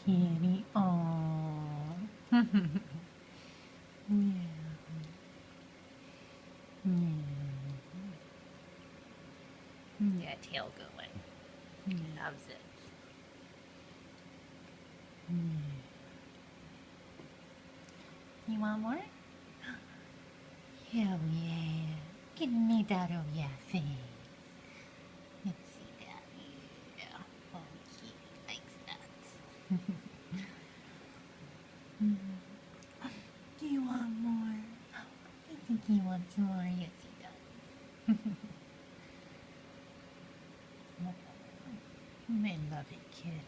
kitty. Aww. Yeah. Yeah, tail going. Loves it. You want more? Hell yeah. Give me that on your face. Let's see that. Yeah. Oh, he likes that. Do you want more? I think he wants more. Yes, he does. I love it, kitty.